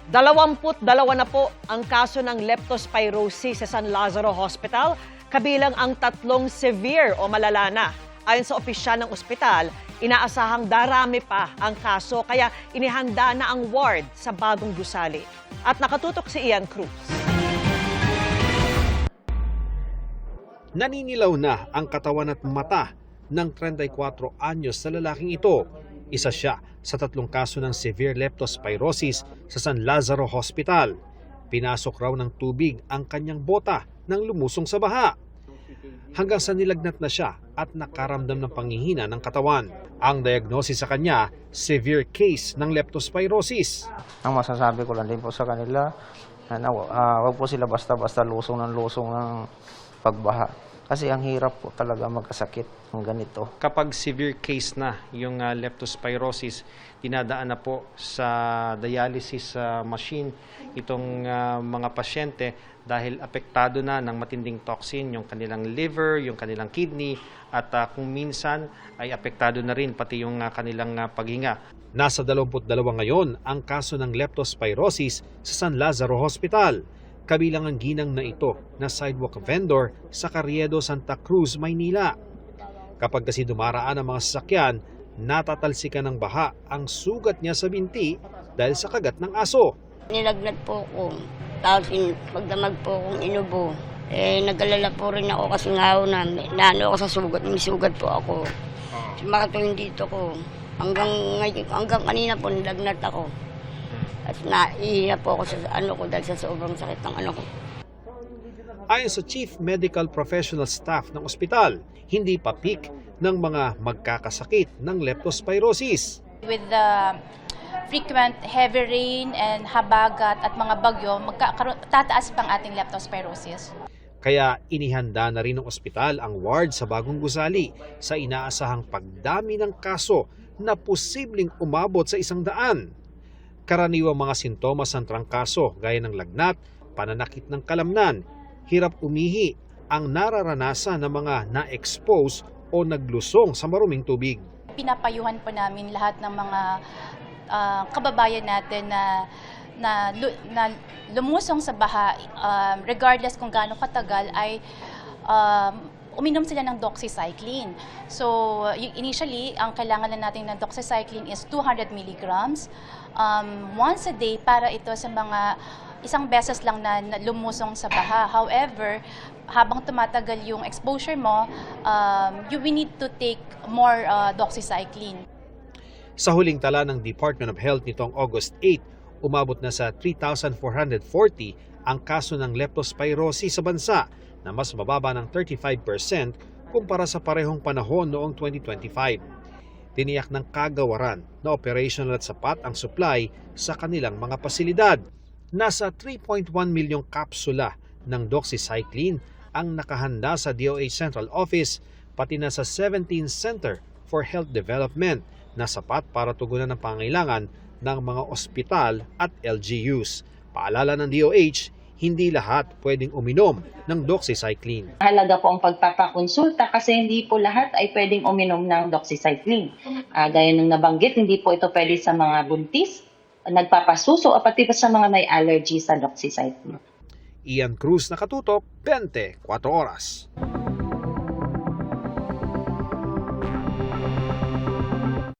22 na po ang kaso ng leptospirosis sa San Lazaro Hospital, kabilang ang 3 severe o malala na. Ayon sa opisyal ng ospital, inaasahang darami pa ang kaso kaya inihanda na ang ward sa bagong gusali. At nakatutok si Ian Cruz. Naninilaw na ang katawan at mata ng 34 anyos na lalaking ito. Isa siya sa 3 kaso ng severe leptospirosis sa San Lazaro Hospital. Pinasok raw ng tubig ang kanyang bota nang lumusong sa baha. Hanggang sa nilagnat na siya at nakaramdam ng panghihina ng katawan. Ang diagnosis sa kanya, severe case ng leptospirosis. Ang masasabi ko lang din po sa kanila, wag po sila basta-basta lusong ng pagbaha. Kasi ang hirap po talaga magkasakit ng ganito. Kapag severe case na yung leptospirosis, dinadaan na po sa dialysis machine itong mga pasyente dahil apektado na ng matinding toxin yung kanilang liver, yung kanilang kidney at kung minsan ay apektado na rin pati yung kanilang paghinga. Nasa 22 ngayon ang kaso ng leptospirosis sa San Lazaro Hospital. Kabilang ang ginang na ito na sidewalk vendor sa Carriedo, Santa Cruz, Maynila. Kapag kasi dumaraan ang mga sasakyan, natatalsikan ng baha ang sugat niya sa binti dahil sa kagat ng aso. Nilagnat po ko, tapos magdamag po akong inubo. Nag-alala po rin ako kasi nga naano ako sa sugat, may sugat po ako. Sumakatuhin dito ko, hanggang kanina po nilagnat ako. At naiiyak po ako sa dahil sa sobrang sakit ng ko. Ayon sa Chief Medical Professional Staff ng ospital, hindi pa peak ng mga magkakasakit ng leptospirosis. With the frequent heavy rain and habagat at mga bagyo, tataas pang ating leptospirosis. Kaya inihanda na rin ng ospital ang ward sa bagong gusali sa inaasahang pagdami ng kaso na posibleng umabot sa 100. Karaniwang mga sintomas ng trangkaso gaya ng lagnat, pananakit ng kalamnan, hirap umihi ang nararanasan ng mga na-expose o naglusong sa maruming tubig. Pinapayuhan po namin lahat ng mga kababayan natin na lumusong sa baha, regardless kung gaano katagal, ay uminom sila ng doxycycline. So, initially, ang kailangan na natin ng doxycycline is 200 milligrams once a day para ito sa mga isang beses lang na lumusong sa baha. However, habang tumatagal yung exposure mo, we need to take more doxycycline. Sa huling tala ng Department of Health nitong August 8, umabot na sa 3,440 ang kaso ng leptospirosis sa bansa, na mas mababa ng 35% kumpara sa parehong panahon noong 2025. Tiniyak ng kagawaran na operational at sapat ang supply sa kanilang mga pasilidad. Nasa 3.1 milyong kapsula ng doxycycline ang nakahanda sa DOH Central Office, pati na sa 17 Center for Health Development na sapat para tugunan ang pangailangan ng mga ospital at LGUs. Paalala ng DOH, hindi lahat pwedeng uminom ng doxycycline. Halaga po ang pagpapakonsulta kasi hindi po lahat ay pwedeng uminom ng doxycycline. Gaya ng nabanggit, hindi po ito pwede sa mga buntis, nagpapasuso o pati pa sa mga may allergy sa doxycycline. Ian Cruz, nakatutok, 24 Oras.